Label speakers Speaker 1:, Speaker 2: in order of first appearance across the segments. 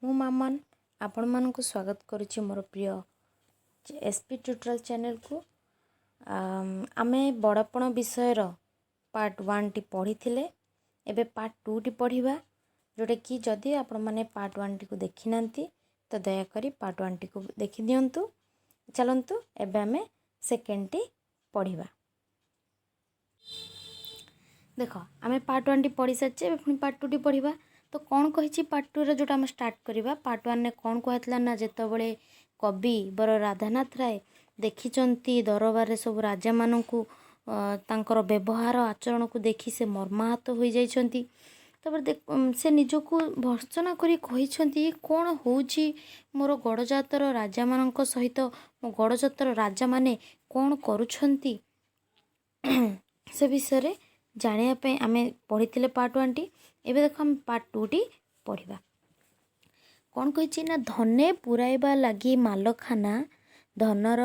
Speaker 1: ମୁଁ ମାମନ ଆପଣମାନଙ୍କୁ ସ୍ୱାଗତ କରୁଛି ମୋର ପ୍ରିୟ ଏସ୍ପି ଟ୍ୟୁଟୋରିଆଲ୍ ଚ୍ୟାନେଲକୁ। ଆମେ ବଡ଼ପଣ ବିଷୟର ପାର୍ଟ 1ଟି ପଢ଼ିଥିଲେ। ଏବେ ପାର୍ଟ 2ଟି ପଢ଼ିବା, ଯେଉଁଟାକି ଯଦି ଆପଣମାନେ ପାର୍ଟ 1ଟିକୁ ଦେଖିନାହାନ୍ତି ତ ଦୟାକରି ପାର୍ଟ 1ଟିକୁ ଦେଖିଦିଅନ୍ତୁ। ଚାଲନ୍ତୁ ଏବେ ଆମେ ସେକେଣ୍ଡଟି ପଢ଼ିବା। ଦେଖ, ଆମେ ପାର୍ଟ 1ଟି ପଢ଼ି ସାରିଛେ, ଏବେ ପୁଣି ପାର୍ଟ 2ଟି ପଢ଼ିବା। ତ କ'ଣ କହିଛି ପାର୍ଟ 2ରେ, ଯେଉଁଟା ଆମେ ଷ୍ଟାର୍ଟ କରିବା। ପାର୍ଟ 1ରେ କ'ଣ କୁହାଥିଲା ନା, ଯେତେବେଳେ କବି ବର ରାଧାନାଥ ରାୟ ଦେଖିଛନ୍ତି ଦରବାରରେ ସବୁ ରାଜାମାନଙ୍କୁ ତାଙ୍କର ବ୍ୟବହାର ଆଚରଣକୁ ଦେଖି ସେ ମର୍ମାହତ ହୋଇଯାଇଛନ୍ତି। ତାପରେ ସେ ନିଜକୁ ଭର୍ତ୍ସନା କରି କହିଛନ୍ତି, କ'ଣ ହେଉଛି ମୋର ଗଡ଼ଜାତର ରାଜାମାନଙ୍କ ସହିତ, ମୋ ଗଡ଼ଜାତର ରାଜାମାନେ କ'ଣ କରୁଛନ୍ତି ସେ ବିଷୟରେ ଜାଣିବା ପାଇଁ ଆମେ ପଢ଼ିଥିଲେ ପାର୍ଟ 1ଟି। ଏବେ ଦେଖ ଆମେ ପାର୍ଟ 2ଟି ପଢ଼ିବା। କ'ଣ କହିଛି ନା, ଧନେ ପୁରାଇବା ଲାଗି ମାଲଖାନା, ଧନର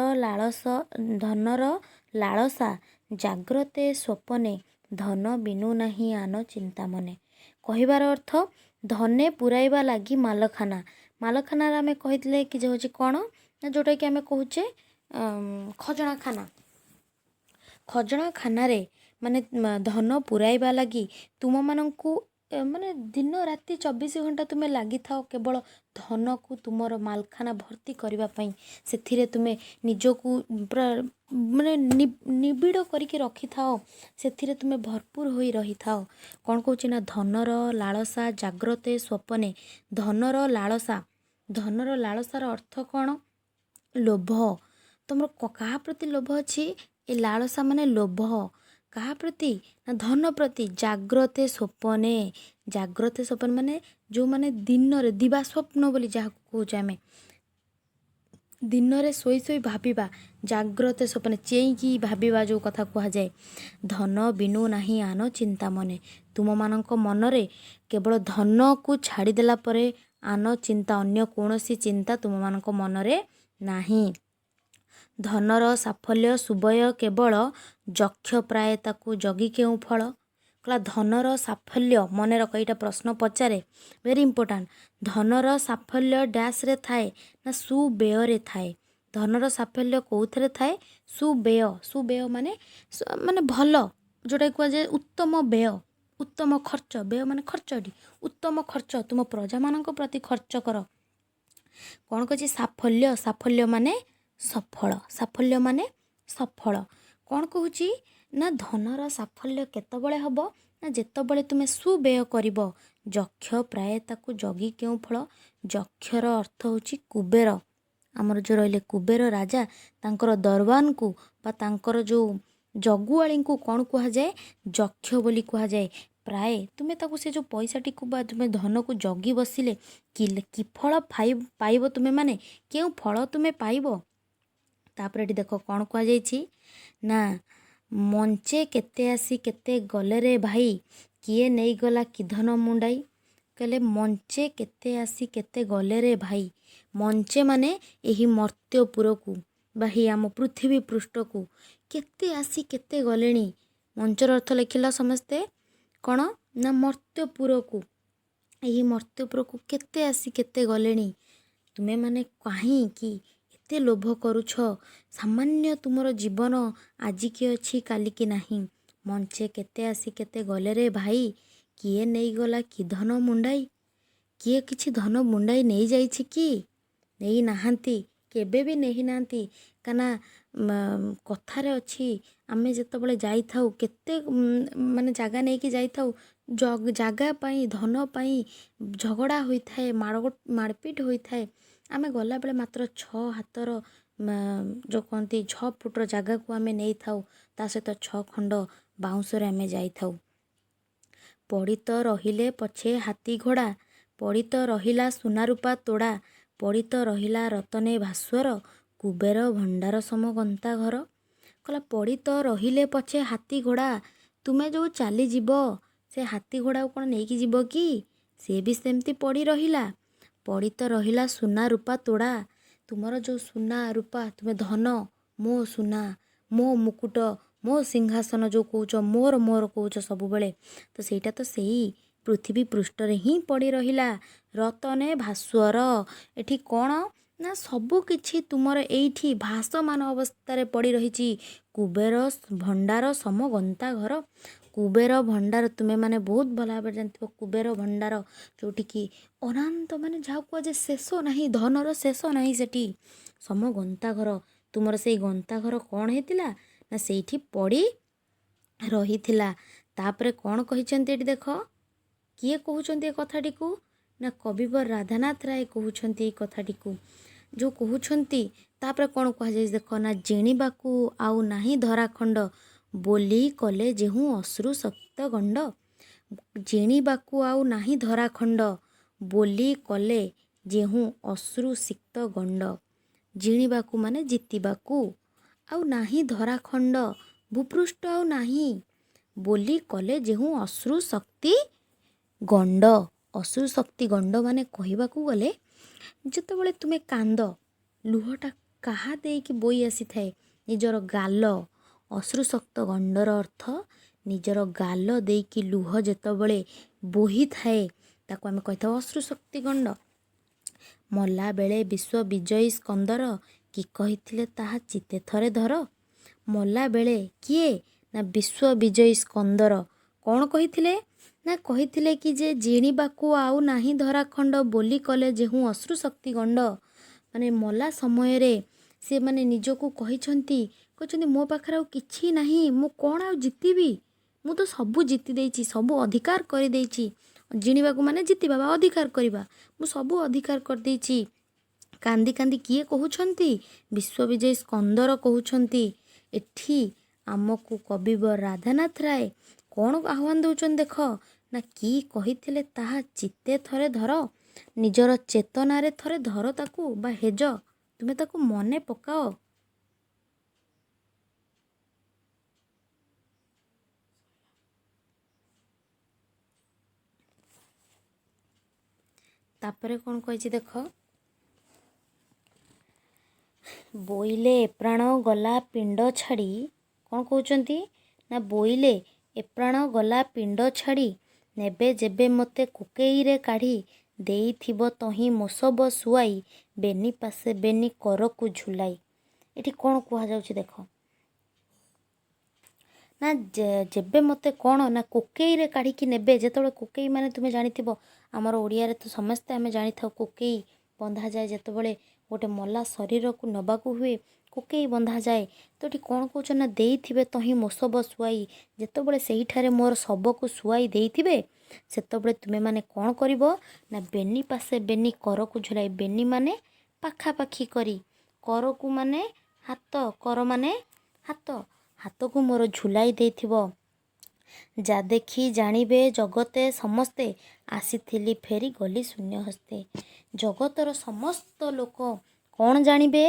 Speaker 1: ଲାଳସା ଜାଗ୍ରତେ ସ୍ୱପନେ, ଧନ ବିନୁ ନାହିଁ ଆନ ଚିନ୍ତା ମନେ। କହିବାର ଅର୍ଥ, ଧନେ ପୁରାଇବା ଲାଗି ମାଲଖାନା। ମାଲଖାନାରେ ଆମେ କହିଥିଲେ କି ଯେ ହେଉଛି କ'ଣ ନା, ଯେଉଁଟାକି ଆମେ କହୁଛେ ଖଜଣାଖାନା। ଖଜଣାଖାନାରେ ମାନେ ଧନ ପୁରାଇବା ଲାଗି ତୁମମାନଙ୍କୁ ମାନେ ଦିନ ରାତି 24 ଘଣ୍ଟା ତୁମେ ଲାଗିଥାଅ କେବଳ ଧନକୁ ତୁମର ମାଲଖାନା ଭର୍ତ୍ତି କରିବା ପାଇଁ। ସେଥିରେ ତୁମେ ନିଜକୁ ପୁରା ମାନେ ନିବିଡ଼ କରିକି ରଖିଥାଅ, ସେଥିରେ ତୁମେ ଭରପୁର ହୋଇ ରହିଥାଅ। କ'ଣ କହୁଛି ନା, ଧନର ଲାଳସା ଜାଗ୍ରତେ ସ୍ୱପନେ। ଧନର ଲାଳସାର ଅର୍ଥ କ'ଣ? ଲୋଭ। ତୁମର କାହା ପ୍ରତି ଲୋଭ ଅଛି? ଏ ଲାଳସା ମାନେ ଲୋଭ। କାହା ପ୍ରତି ନା, ଧନ ପ୍ରତି। ଜାଗ୍ରତେ ସ୍ୱପନେ, ଜାଗ୍ରତେ ସ୍ୱପନ ମାନେ ଯେଉଁମାନେ ଦିନରେ, ଦିବା ସ୍ୱପ୍ନ ବୋଲି ଯାହାକୁ କହୁଛେ ଆମେ, ଦିନରେ ଶୋଇ ଶୋଇ ଭାବିବା, ଜାଗ୍ରତେ ସ୍ୱପନେ ଚେଇଁକି ଭାବିବା ଯେଉଁ କଥା କୁହାଯାଏ। ଧନ ବିନୁ ନାହିଁ ଆନ ଚିନ୍ତା ମନେ। ତୁମମାନଙ୍କ ମନରେ କେବଳ ଧନକୁ ଛାଡ଼ିଦେଲା ପରେ ଆନ ଚିନ୍ତା, ଅନ୍ୟ କୌଣସି ଚିନ୍ତା ତୁମମାନଙ୍କ ମନରେ ନାହିଁ। ଧନର ସାଫଲ୍ୟ ସୁବୟ କେବଳ, ଯକ୍ଷ ପ୍ରାୟ ତାକୁ ଜଗି କେଉଁ ଫଳ। କହିଲା ଧନର ସାଫଲ୍ୟ, ମନେ ରଖ ଏଇଟା ପ୍ରଶ୍ନ ପଚାରେ, ଭେରି ଇମ୍ପୋର୍ଟାଣ୍ଟ। ଧନର ସାଫଲ୍ୟ ଡ୍ୟାସ୍ରେ ଥାଏ ନା, ସୁବ୍ୟୟରେ ଥାଏ। ଧନର ସାଫଲ୍ୟ କେଉଁଥିରେ ଥାଏ? ସୁବ୍ୟୟ ମାନେ ଭଲ, ଯେଉଁଟାକି କୁହାଯାଏ ଉତ୍ତମ ବ୍ୟୟ, ଉତ୍ତମ ଖର୍ଚ୍ଚ। ବ୍ୟୟ ମାନେ ଖର୍ଚ୍ଚଟି, ଉତ୍ତମ ଖର୍ଚ୍ଚ ତୁମ ପ୍ରଜାମାନଙ୍କ ପ୍ରତି ଖର୍ଚ୍ଚ କର। କ'ଣ କହୁଛି? ସାଫଲ୍ୟ ମାନେ ସଫଳ। ସାଫଲ୍ୟ ମାନେ ସଫଳ। କ'ଣ କହୁଛି ନା, ଧନର ସାଫଲ୍ୟ କେତେବେଳେ ହେବ ନା, ଯେତେବେଳେ ତୁମେ ସୁବ୍ୟୟ କରିବ। ଯକ୍ଷ ପ୍ରାୟ ତାକୁ ଜଗି କେଉଁ ଫଳ। ଯକ୍ଷର ଅର୍ଥ ହେଉଛି କୁବେର। ଆମର ଯେଉଁ ରହିଲେ କୁବେର ରାଜା, ତାଙ୍କର ଦରବାନକୁ ବା ତାଙ୍କର ଯେଉଁ ଜଗୁଆଳୀଙ୍କୁ କ'ଣ କୁହାଯାଏ? ଯକ୍ଷ ବୋଲି କୁହାଯାଏ। ପ୍ରାୟ ତୁମେ ତାକୁ, ସେ ଯେଉଁ ପଇସାଟିକୁ ବା ତୁମେ ଧନକୁ ଜଗି ବସିଲେ କି ଫଳ ପାଇବ ତୁମେ, ମାନେ କେଉଁ ଫଳ ତୁମେ ପାଇବ। ତାପରେ ଏଠି ଦେଖ କ'ଣ କୁହାଯାଇଛି ନା, ମଞ୍ଚେ କେତେ ଆସି କେତେ ଗଲେ ରେ ଭାଇ, କିଏ ନେଇଗଲା କି ଧନ ମୁଣ୍ଡାଇ। କହିଲେ ମଞ୍ଚେ କେତେ ଆସି କେତେ ଗଲେ ରେ ଭାଇ। ମଞ୍ଚେ ମାନେ ଏହି ମର୍ତ୍ତ୍ୟପୁରକୁ ବା ଏହି ଆମ ପୃଥିବୀ ପୃଷ୍ଠକୁ କେତେ ଆସି କେତେ ଗଲେଣି। ମଞ୍ଚର ଅର୍ଥ ଲେଖିଲା ସମସ୍ତେ କ'ଣ ନା, ମର୍ତ୍ତ୍ୟପୁରକୁ। ଏହି ମର୍ତ୍ତ୍ୟପୁରକୁ କେତେ ଆସି କେତେ ଗଲେଣି। ତୁମେମାନେ କାହିଁକି ଏତେ ଲୋଭ କରୁଛ? ସାମାନ୍ୟ ତୁମର ଜୀବନ ଆଜିକି ଅଛି କାଲିକି ନାହିଁ। ମଞ୍ଚେ କେତେ ଆସି କେତେ ଗଲେ ରେ ଭାଇ, କିଏ ନେଇଗଲା କି ଧନ ମୁଣ୍ଡାଇ। କିଏ କିଛି ଧନ ମୁଣ୍ଡାଇ ନେଇଯାଇଛି କି? ନେଇନାହାନ୍ତି, କେବେ ବି ନେଇନାହାନ୍ତି। କାହିଁକିନା କଥାରେ ଅଛି, ଆମେ ଯେତେବେଳେ ଯାଇଥାଉ କେତେ ମାନେ ଜାଗା ନେଇକି ଯାଇଥାଉ, ଜାଗା ପାଇଁ ଧନ ପାଇଁ ଝଗଡ଼ା ହୋଇଥାଏ, ମାଡ଼ପିଟ ହୋଇଥାଏ। ଆମେ ଗଲାବେଳେ ମାତ୍ର 6 ହାତର ଯେଉଁ କହନ୍ତି 6 ଫୁଟର ଜାଗାକୁ ଆମେ ନେଇଥାଉ, ତା ସହିତ 6 ଖଣ୍ଡ ବାଉଁଶରେ ଆମେ ଯାଇଥାଉ। ପଡ଼ିତ ରହିଲେ ପଛେ ହାତୀ ଘୋଡ଼ା, ପଡ଼ିତ ରହିଲା ସୁନା ରୂପା ତୋଡ଼ା, ପଡ଼ିତ ରହିଲା ରତନେ ଭାସ୍ୱର, କୁବେର ଭଣ୍ଡାର ସମ ଗନ୍ତା ଘର। କହିଲା ପଡ଼ିତ ରହିଲେ ପଛେ ହାତୀ ଘୋଡ଼ା। ତୁମେ ଯେଉଁ ଚାଲିଯିବ, ସେ ହାତୀ ଘୋଡ଼ାକୁ କ'ଣ ନେଇକି ଯିବ କି? ସେ ବି ସେମିତି ପଡ଼ି ରହିଲା। ପଡ଼ିତ ରହିଲା ସୁନା ରୂପା ତୋଡ଼ା। ତୁମର ଯେଉଁ ସୁନା ରୂପା, ତୁମେ ଧନ, ମୋ ସୁନା, ମୋ ମୁକୁଟ, ମୋ ସିଂହାସନ ଯେଉଁ କହୁଛ, ମୋର କହୁଛ ସବୁବେଳେ, ତ ସେଇଟା ତ ସେଇ ପୃଥିବୀ ପୃଷ୍ଠରେ ହିଁ ପଡ଼ି ରହିଲା। ରତନେ ଭାସ୍ୱର। ଏଠି କ'ଣ ନା ସବୁ କିଛି ତୁମର ଏଇଠି ଭାସମାନ ଅବସ୍ଥାରେ ପଡ଼ି ରହିଛି। କୁବେର ଭଣ୍ଡାର ସମ ଗନ୍ତା ଘର। କୁବେର ଭଣ୍ଡାର ତୁମେମାନେ ବହୁତ ଭଲ ଭାବରେ ଜାଣିଥିବ। କୁବେର ଭଣ୍ଡାର ଯେଉଁଠିକି ଅନାନ୍ତ ମାନେ ଯାହାକୁ କୁହାଯାଏ ଶେଷ ନାହିଁ, ଧନର ଶେଷ ନାହିଁ ସେଠି। ସମ ଗନ୍ତା ଘର, ତୁମର ସେଇ ଗନ୍ତା ଘର କ'ଣ ହେଇଥିଲା ନା ସେଇଠି ପଡ଼ି ରହିଥିଲା। ତାପରେ କ'ଣ କହିଛନ୍ତି ଏଠି ଦେଖ, କିଏ କହୁଛନ୍ତି ଏ କଥାଟିକୁ ନା କବିବର ରାଧାନାଥ ରାୟ କହୁଛନ୍ତି ଏଇ କଥାଟିକୁ। ଯେଉଁ କହୁଛନ୍ତି ତାପରେ କ'ଣ କୁହାଯାଇଛି ଦେଖ ନା ଜିଣିବାକୁ ଆଉ ନାହିଁ ଧରାଖଣ୍ଡ ବୋଲି କଲେ ଯେହୁଁ ଅଶ୍ରୁ ସକ୍ତ ଗଣ୍ଡ। ଜିଣିବାକୁ ଆଉ ନାହିଁ ଧରାଖଣ୍ଡ ବୋଲି କଲେ ଯେହୁଁ ଅଶ୍ରୁ ସିକ୍ତ ଗଣ୍ଡ। ଜିଣିବାକୁ ମାନେ ଜିତିବାକୁ, ଆଉ ନାହିଁ ଧରାଖଣ୍ଡ ଭୂପୃଷ୍ଠ ଆଉ ନାହିଁ ବୋଲି କଲେ ଯେଉଁ ଅଶ୍ରୁ ଶକ୍ତି ଗଣ୍ଡ। ଅଶ୍ରୁ ଶକ୍ତି ଗଣ୍ଡ ମାନେ କହିବାକୁ ଗଲେ ଯେତେବେଳେ ତୁମେ କାନ୍ଦ, ଲୁହଟା କାହା ଦେଇକି ବୋଇ ଆସିଥାଏ ନିଜର ଗାଲ। ଅଶ୍ରୁଶକ୍ତ ଗଣ୍ଡର ଅର୍ଥ ନିଜର ଗାଲ ଦେଇକି ଲୁହ ଯେତେବେଳେ ବୋହିଥାଏ ତାକୁ ଆମେ କହିଥାଉ ଅଶ୍ରୁଶକ୍ତି ଗଣ୍ଡ। ମଲା ବେଳେ ବିଶ୍ୱ ବିଜୟୀ ସ୍କନ୍ଦର କି କହିଥିଲେ ତାହା ଚିତେ ଥରେ ଧର। ମଲା ବେଳେ କିଏ ନା ବିଶ୍ୱ ବିଜୟୀ ସ୍କନ୍ଦର କ'ଣ କହିଥିଲେ ନା କହିଥିଲେ କି ଯେ ଜିଣିବାକୁ ଆଉ ନାହିଁ ଧରାଖଣ୍ଡ ବୋଲି କଲେ ଯେଉଁ ଅଶ୍ରୁଶକ୍ତି ଗଣ୍ଡ। ମାନେ ମଲା ସମୟରେ ସେମାନେ ନିଜକୁ କହିଛନ୍ତି ମୋ ପାଖରେ ଆଉ କିଛି ନାହିଁ, ମୁଁ କ'ଣ ଆଉ ଜିତିବି, ମୁଁ ତ ସବୁ ଜିତି ଦେଇଛି, ସବୁ ଅଧିକାର କରିଦେଇଛି। ଜିଣିବାକୁ ମାନେ ଜିତିବା ବା ଅଧିକାର କରିବା, ମୁଁ ସବୁ ଅଧିକାର କରିଦେଇଛି। କାନ୍ଦି କାନ୍ଦି କିଏ କହୁଛନ୍ତି? ବିଶ୍ୱବିଜୟୀ ସ୍କନ୍ଦର କହୁଛନ୍ତି। ଏଠି ଆମକୁ କବିବର ରାଧାନାଥ ରାୟ କ'ଣ ଆହ୍ୱାନ ଦେଉଛନ୍ତି ଦେଖ ନା କି କହିଥିଲେ ତାହା ଚିତେ ଥରେ ଧର। ନିଜର ଚେତନାରେ ଥରେ ଧର ତାକୁ ବା ହେଜ, ତୁମେ ତାକୁ ମନେ ପକାଅ। ତାପରେ କ'ଣ କହିଛି ଦେଖ, ବୋଇଲେ ଏ ପ୍ରାଣ ଗଲା ପିଣ୍ଡ ଛାଡ଼ି। କ'ଣ କହୁଛନ୍ତି ନା ବୋଇଲେ ଏ ପ୍ରାଣ ଗଲା ପିଣ୍ଡ ଛାଡ଼ି ନେବେ ଯେବେ ମୋତେ କୁକେଇରେ କାଢ଼ି ଦେଇଥିବ ତହିଁ ମୋସବ ଶୁଆଇ ବେନି ପାଶେ ବେନି କରକୁ ଝୁଲାଇ। ଏଠି କ'ଣ କୁହାଯାଉଛି ଦେଖ ନା ଯେବେ ମୋତେ କ'ଣ ନା କୋକେଇରେ କାଢ଼ିକି ନେବେ। ଯେତେବେଳେ କୋକେଇ ମାନେ ତୁମେ ଜାଣିଥିବ ଆମର ଓଡ଼ିଆରେ ତ ସମସ୍ତେ ଆମେ ଜାଣିଥାଉ କୋକେଇ ବନ୍ଧାଯାଏ। ଯେତେବେଳେ ଗୋଟେ ମଲା ଶରୀରକୁ ନେବାକୁ ହୁଏ କୋକେଇ ବନ୍ଧାଯାଏ। ତ ଏଠି କ'ଣ କହୁଛ ନା ଦେଇଥିବେ ତହିଁ ମୋସବ ଶୁଆଇ। ଯେତେବେଳେ ସେଇଠାରେ ମୋର ଶବକୁ ଶୁଆଇ ଦେଇଥିବେ ସେତେବେଳେ ତୁମେମାନେ କ'ଣ କରିବ ନା ବେନି ପାଶେ ବେନି କରକୁ ଝୁଲାଇ। ବେନି ମାନେ ପାଖାପାଖି କରି, କରକୁ ମାନେ ହାତ, କର ମାନେ ହାତ, ହାତକୁ ମୋର ଝୁଲାଇ ଦେଇଥିବ। ଯା ଦେଖି ଜାଣିବେ ଜଗତେ ସମସ୍ତେ ଆସିଥିଲି ଫେରି ଗଲି ଶୂନ୍ୟ ହସ୍ତେ। ଜଗତର ସମସ୍ତ ଲୋକ କ'ଣ ଜାଣିବେ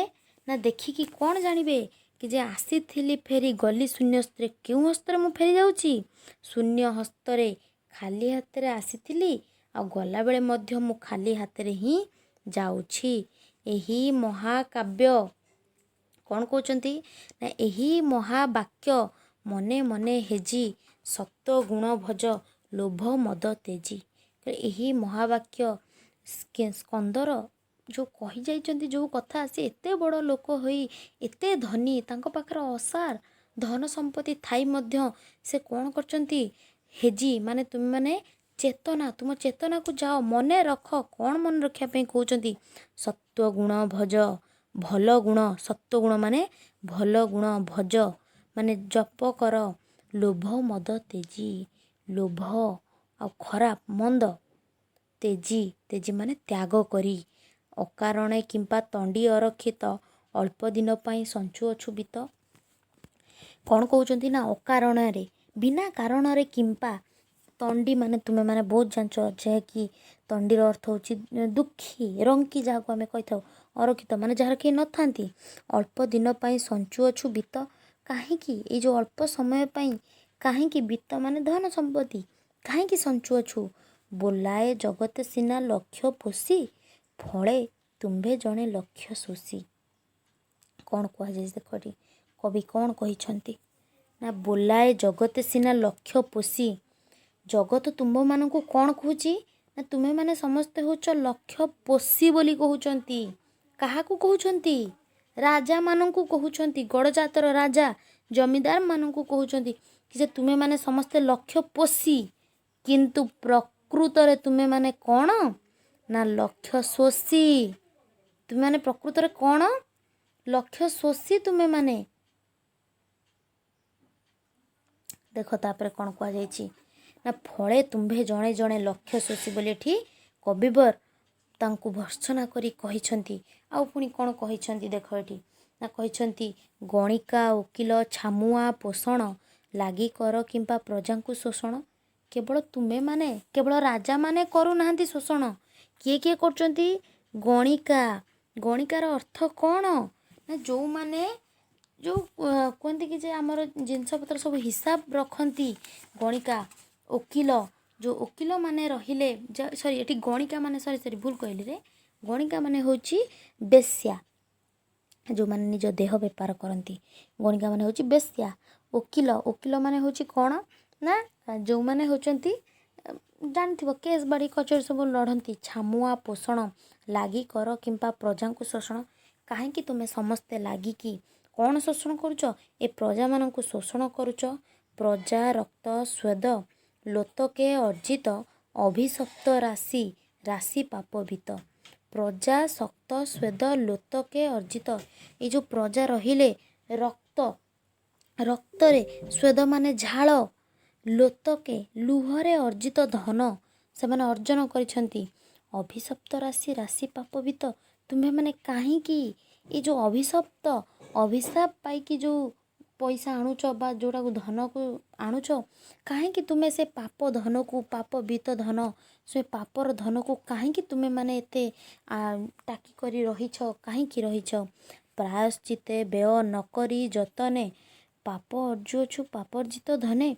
Speaker 1: ନା ଦେଖିକି କ'ଣ ଜାଣିବେ କି ଯେ ଆସିଥିଲି ଫେରି ଗଲି ଶୂନ୍ୟ ହସ୍ତରେ। କେଉଁ ହସ୍ତରେ ମୁଁ ଫେରି ଯାଉଛି? ଶୂନ୍ୟ ହସ୍ତରେ, ଖାଲି ହାତରେ ଆସିଥିଲି ଆଉ ଗଲାବେଳେ ମଧ୍ୟ ମୁଁ ଖାଲି ହାତରେ ହିଁ ଯାଉଛି। ଏହି ମହାକାବ୍ୟ କ'ଣ କହୁଛନ୍ତି ନା ଏହି ମହାବାକ୍ୟ ମନେ ମନେ ହେଜି ସତ୍ୱ ଗୁଣ ଭଜ ଲୋଭ ମଦ ତେଜି। ଏହି ମହାବାକ୍ୟ ସ୍କନ୍ଦର ଯେଉଁ କହିଯାଇଛନ୍ତି ଯେଉଁ କଥା, ସେ ଏତେ ବଡ଼ ଲୋକ ହୋଇ ଏତେ ଧନୀ, ତାଙ୍କ ପାଖରେ ଅସାର ଧନ ସମ୍ପତ୍ତି ଥାଇ ମଧ୍ୟ ସେ କ'ଣ କରିଛନ୍ତି ହେଜି ମାନେ ତୁମେମାନେ ଚେତନା, ତୁମ ଚେତନାକୁ ଯାଅ, ମନେ ରଖ। କ'ଣ ମନେ ରଖିବା ପାଇଁ କହୁଛନ୍ତି? ସତ୍ୱ ଗୁଣ ଭଜ, ଭଲ ଗୁଣ, ସତ୍ୱ ଗୁଣ ମାନେ ଭଲ ଗୁଣ, ଭଜ ମାନେ ଜପ କର, ଲୋଭ ମଦ ତେଜି, ଲୋଭ ଆଉ ଖରାପ ମନ୍ଦ, ତେଜି, ତେଜି ମାନେ ତ୍ୟାଗ କରି, ଅକାରଣେ କିମ୍ବା ତଣ୍ଡି ଅରକ୍ଷିତ ଅଳ୍ପ ଦିନ ପାଇଁ ସଞ୍ଚୁଅଛୁ ବିତ। କ'ଣ କହୁଛନ୍ତି ନା ଅକାରଣରେ, ବିନା କାରଣରେ କିମ୍ବା ତଣ୍ଡି ମାନେ ତୁମେମାନେ ବହୁତ ଜାଣିଛ ଯାହାକି ତଣ୍ଡିର ଅର୍ଥ ହେଉଛି ଦୁଃଖୀ, ରଙ୍କି ଯାହାକୁ ଆମେ କହିଥାଉ। ଅରକ୍ଷିତ ମାନେ ଯାହାର କେହି ନଥାନ୍ତି। ଅଳ୍ପ ଦିନ ପାଇଁ ସଞ୍ଚୁଅଛୁ ବିତ। କାହିଁକି ଏଇ ଯେଉଁ ଅଳ୍ପ ସମୟ ପାଇଁ କାହିଁକି ବିତ ମାନେ ଧନ ସମ୍ପତ୍ତି କାହିଁକି ସଞ୍ଚୁଅଛୁ? ବୋଲାଏ ଜଗତେ ସିନା ଲକ୍ଷ୍ୟ ପୋଷି ଫଳେ ତୁମ୍ଭେ ଜଣେ ଲକ୍ଷ୍ୟ ଶୋଷି। କ'ଣ କୁହାଯାଇଛି ଦେଖ ଏଠି କବି କ'ଣ କହିଛନ୍ତି ନା ବୋଲାଏ ଜଗତେ ସିନା ଲକ୍ଷ୍ୟ ପୋଷି। ଜଗତ ତୁମ୍ଭମାନଙ୍କୁ କ'ଣ କହୁଛି ନା ନା ତୁମେ ମାନେ ସମସ୍ତେ ହେଉଛ ଲକ୍ଷ୍ୟ ପୋଷି ବୋଲି କହୁଛନ୍ତି। କାହାକୁ କହୁଛନ୍ତି? ରାଜାମାନଙ୍କୁ କହୁଛନ୍ତି। ଗଡ଼ଜାତର ରାଜା ଜମିଦାରମାନଙ୍କୁ କହୁଛନ୍ତି କି ଯେ ତୁମେମାନେ ସମସ୍ତେ ଲକ୍ଷ୍ୟ ପୋଷି, କିନ୍ତୁ ପ୍ରକୃତରେ ତୁମେମାନେ କ'ଣ ନା ଲକ୍ଷ୍ୟ ଶୋଷୀ। ତୁମେମାନେ ପ୍ରକୃତରେ କ'ଣ? ଲକ୍ଷ୍ୟ ଶୋଷୀ ତୁମେମାନେ। ଦେଖ ତାପରେ କ'ଣ କୁହାଯାଇଛି ନା ଫଳେ ତୁମ୍ଭେ ଜଣେ ଜଣେ ଲକ୍ଷ୍ୟ ଶୋଷୀ ବୋଲି ଏଠି କବିବର ତାଙ୍କୁ ଭର୍ତ୍ସନା କରି କହିଛନ୍ତି। ଆଉ ପୁଣି କ'ଣ କହିଛନ୍ତି ଦେଖ ଏଠି ନା କହିଛନ୍ତି ଗଣିକା ଓକିଲ ଛାମୁଆ ପୋଷଣ ଲାଗି କର କିମ୍ବା ପ୍ରଜାଙ୍କୁ ଶୋଷଣ। କେବଳ ତୁମେମାନେ, କେବଳ ରାଜାମାନେ କରୁନାହାନ୍ତି ଶୋଷଣ। କିଏ କିଏ କରୁଛନ୍ତି? ଗଣିକା। ଗଣିକାର ଅର୍ଥ କ'ଣ ନା ଯେଉଁମାନେ କୁହନ୍ତି କି ଯେ ଆମର ଜିନିଷପତ୍ର ସବୁ ହିସାବ ରଖନ୍ତି ଗଣିକା। ଓକିଲ, ଯେଉଁ ଓକିଲମାନେ ରହିଲେ, ସରି ଏଠି ଗଣିକା ମାନେ ସରି ଭୁଲ କହିଲି ରେ। ଗଣିକା ମାନେ ହେଉଛି ବେଶ୍ୟା, ଯେଉଁମାନେ ନିଜ ଦେହ ବେପାର କରନ୍ତି। ଗଣିକା ମାନେ ହେଉଛି ବେଶ୍ୟା। ଓକିଲ, ଓକିଲ ମାନେ ହେଉଛି କ'ଣ ନା ଯେଉଁମାନେ ହେଉଛନ୍ତି ଜାଣିଥିବ କେସ୍ ବାଡ଼ି କଚେରୀ ସବୁ ଲଢ଼ନ୍ତି। ଛାମୁଆ ପୋଷଣ ଲାଗି କର କିମ୍ବା ପ୍ରଜାଙ୍କୁ ଶୋଷଣ। କାହିଁକି ତୁମେ ସମସ୍ତେ ଲାଗିକି କ'ଣ ଶୋଷଣ କରୁଛ? ଏ ପ୍ରଜାମାନଙ୍କୁ ଶୋଷଣ କରୁଛ। ପ୍ରଜା ରକ୍ତ ସ୍ୱେଦ ଲୋତକେ ଅର୍ଜିତ ଅଭିଶପ୍ତ ରାଶି ରାଶି ପାପଭିତ। ପ୍ରଜା ଶକ୍ତ ସ୍ୱେଦ ଲୋତକେ ଅର୍ଜିତ। ଏଇ ଯେଉଁ ପ୍ରଜା ରହିଲେ ରକ୍ତରେ, ସ୍ୱେଦ ମାନେ ଝାଳ, ଲୋତକେ ଲୁହରେ ଅର୍ଜିତ ଧନ ସେମାନେ ଅର୍ଜନ କରିଛନ୍ତି। ଅଭିଶପ୍ତ ରାଶି ରାଶି ପାପଭିତ। ତୁମ୍ଭେମାନେ କାହିଁକି ଏ ଯେଉଁ ଅଭିଶାପ ପାଇକି ଯେଉଁ ପଇସା ଆଣୁଛ ବା ଯେଉଁଟାକୁ ଧନକୁ ଆଣୁଛ, କାହିଁକି ତୁମେ ସେ ପାପ ଧନକୁ, ପାପ ବିତ ଧନ, ସେ ପାପର ଧନକୁ କାହିଁକି ତୁମେମାନେ ଏତେ ଟାକି କରି ରହିଛ? କାହିଁକି ରହିଛ? ପ୍ରାୟଶ୍ଚିତେ ବ୍ୟୟ ନକରି ଯତନେ ପାପ ଅର୍ଜୁଅଛୁ ପାପର୍ଜିତ ଧନେ।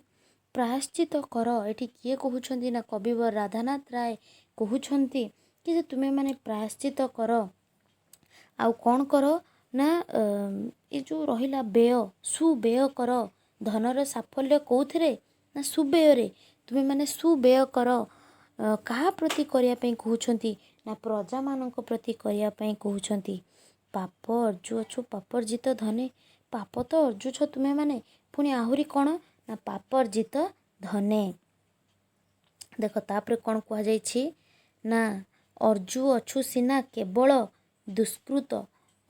Speaker 1: ପ୍ରାୟଶ୍ଚିତ କର। ଏଠି କିଏ କହୁଛନ୍ତି ନା କବିବର ରାଧାନାଥ ରାୟ କହୁଛନ୍ତି କି ଯେ ତୁମେମାନେ ପ୍ରାୟଶ୍ଚିତ କର। ଆଉ କ'ଣ କର ନା ଏ ଯେଉଁ ରହିଲା ବ୍ୟୟ, ସୁବ୍ୟୟ କର। ଧନର ସାଫଲ୍ୟ କେଉଁଥିରେ ନା ସୁବ୍ୟୟରେ। ତୁମେମାନେ ସୁବ୍ୟୟ କର। କାହା ପ୍ରତି କରିବା ପାଇଁ କହୁଛନ୍ତି ନା ପ୍ରଜାମାନଙ୍କ ପ୍ରତି କରିବା ପାଇଁ କହୁଛନ୍ତି। ପାପ ଅର୍ଜୁଅଛୁ ପାପର୍ଜିତ ଧନେ। ପାପ ତ ଅର୍ଜୁଛ ତୁମେମାନେ, ପୁଣି ଆହୁରି କ'ଣ ନା ପାପର୍ଜିତ ଧନେ। ଦେଖ ତାପରେ କ'ଣ କୁହାଯାଇଛି ନା ଅର୍ଜୁଅଛୁ ସିନା କେବଳ ଦୁଷ୍କୃତ।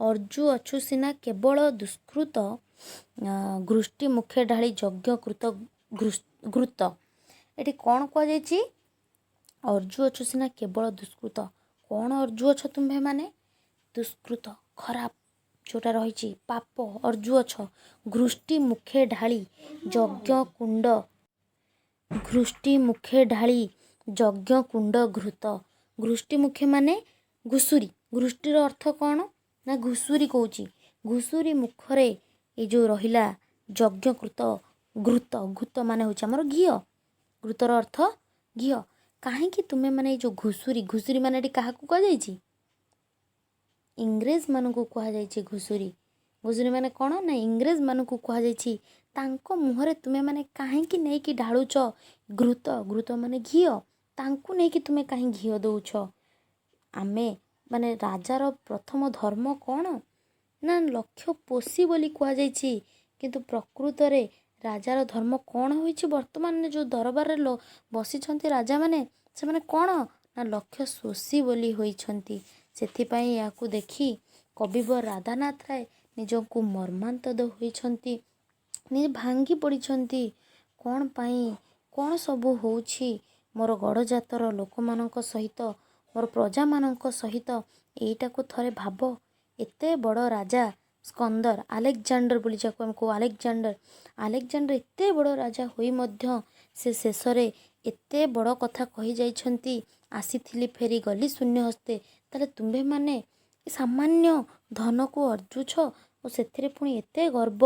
Speaker 1: ଅର୍ଜୁଅଛୁ ସିନା କେବଳ ଦୁଷ୍କୃତ ଘୃଷ୍ଟି ମୁଖେ ଢାଳି ଯଜ୍ଞ କୃତ ଘୃତ। ଏଠି କ'ଣ କୁହାଯାଇଛି? ଅର୍ଜୁଅଛୁ ସିନା କେବଳ ଦୁଷ୍କୃତ। କ'ଣ ଅର୍ଜୁଅଛ ତୁମ୍ଭେମାନେ? ଦୁଷ୍କୃତ, ଖରାପ ଯେଉଁଟା ରହିଛି ପାପ ଅର୍ଜୁଅଛ। ଘୃଷ୍ଟି ମୁଖେ ଢାଳି ଯଜ୍ଞ କୁଣ୍ଡ, ଘୃଷ୍ଟି ମୁଖେ ଢାଳି ଯଜ୍ଞ କୁଣ୍ଡ ଘୃତ। ଘୃଷ୍ଟି ମୁଖେ ମାନେ ଘୁଷୁରୀ। ଘୃଷ୍ଟିର ଅର୍ଥ କ'ଣ ନା ଘୁଷୁରୀ କହୁଛି। ଘୁଷୁରୀ ମୁଖରେ ଏଇ ଯେଉଁ ରହିଲା ଯଜ୍ଞକୃତ ଘୃତ। ଘୃତ ମାନେ ହେଉଛି ଆମର ଘିଅ। ଘୃତର ଅର୍ଥ ଘିଅ। କାହିଁକି ତୁମେମାନେ ଏଇ ଯେଉଁ ଘୁଷୁରୀ ମାନେ ଏଠି କାହାକୁ କୁହାଯାଇଛି? ଇଂରେଜମାନଙ୍କୁ କୁହାଯାଇଛି ଘୁଷୁରୀ। ଘୁଷୁରୀ ମାନେ କ'ଣ ନା ଇଂରେଜମାନଙ୍କୁ କୁହାଯାଇଛି। ତାଙ୍କ ମୁହଁରେ ତୁମେମାନେ କାହିଁକି ନେଇକି ଢାଳୁଛ ଘୃତ? ଘୃତ ମାନେ ଘିଅ। ତାଙ୍କୁ ନେଇକି ତୁମେ କାହିଁ ଘିଅ ଦେଉଛ? ଆମେ ମାନେ ରାଜାର ପ୍ରଥମ ଧର୍ମ କ'ଣ ନା ଲକ୍ଷ୍ୟ ପୋଷି ବୋଲି କୁହାଯାଇଛି। କିନ୍ତୁ ପ୍ରକୃତରେ ରାଜାର ଧର୍ମ କ'ଣ ହୋଇଛି? ବର୍ତ୍ତମାନ ଯେଉଁ ଦରବାରରେ ବସିଛନ୍ତି ରାଜାମାନେ, ସେମାନେ କ'ଣ ନା ଲକ୍ଷ୍ୟ ଶୋଷୀ ବୋଲି ହୋଇଛନ୍ତି। ସେଥିପାଇଁ ଏହାକୁ ଦେଖି କବିବର ରାଧାନାଥ ରାୟ ନିଜକୁ ମର୍ମାନ୍ତଦ ହୋଇଛନ୍ତି, ନିଜେ ଭାଙ୍ଗି ପଡ଼ିଛନ୍ତି। କ'ଣ ପାଇଁ କ'ଣ ସବୁ ହେଉଛି ମୋର ଗଡ଼ଜାତର ଲୋକମାନଙ୍କ ସହିତ, ମୋର ପ୍ରଜାମାନଙ୍କ ସହିତ? ଏଇଟାକୁ ଥରେ ଭାବ। ଏତେ ବଡ଼ ରାଜା ସ୍କନ୍ଦର, ଆଲେକଜାଣ୍ଡର ବୋଲି ଯାହାକୁ ଆମେ କହୁ, ଆଲେକଜାଣ୍ଡର ଏତେ ବଡ଼ ରାଜା ହୋଇ ମଧ୍ୟ ସେ ଶେଷରେ ଏତେ ବଡ଼ କଥା କହିଯାଇଛନ୍ତି, ଆସିଥିଲି ଫେରି ଗଲି ଶୂନ୍ୟ ହସ୍ତେ। ତାହେଲେ ତୁମ୍ଭେମାନେ ସାମାନ୍ୟ ଧନକୁ ଅର୍ଜୁଛ ଓ ସେଥିରେ ପୁଣି ଏତେ ଗର୍ବ,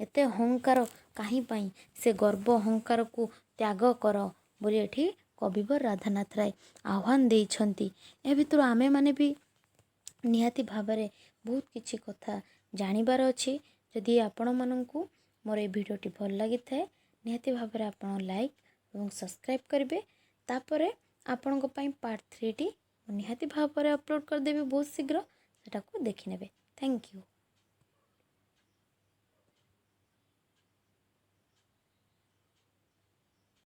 Speaker 1: ଏତେ ଅହଙ୍କାର କାହିଁ ପାଇଁ? ସେ ଗର୍ବ ଅହଙ୍କାରକୁ ତ୍ୟାଗ କର ବୋଲି ଏଠି କବିବର ରାଧାନାଥ ରାୟ ଆହ୍ୱାନ ଦେଇଛନ୍ତି। ଏହା ଭିତରୁ ଆମେମାନେ ବି ନିହାତି ଭାବରେ ବହୁତ କିଛି କଥା ଜାଣିବାର ଅଛି। ଯଦି ଆପଣମାନଙ୍କୁ ମୋର ଏ ଭିଡ଼ିଓଟି ଭଲ ଲାଗିଥାଏ ନିହାତି ଭାବରେ ଆପଣ ଲାଇକ୍ ଏବଂ ସବସ୍କ୍ରାଇବ୍ କରିବେ। ତାପରେ ଆପଣଙ୍କ ପାଇଁ ପାର୍ଟ 3ଟି ମୁଁ ନିହାତି ଭାବରେ ଅପଲୋଡ଼ କରିଦେବି ବହୁତ ଶୀଘ୍ର, ସେଟାକୁ ଦେଖିନେବେ। Thank you.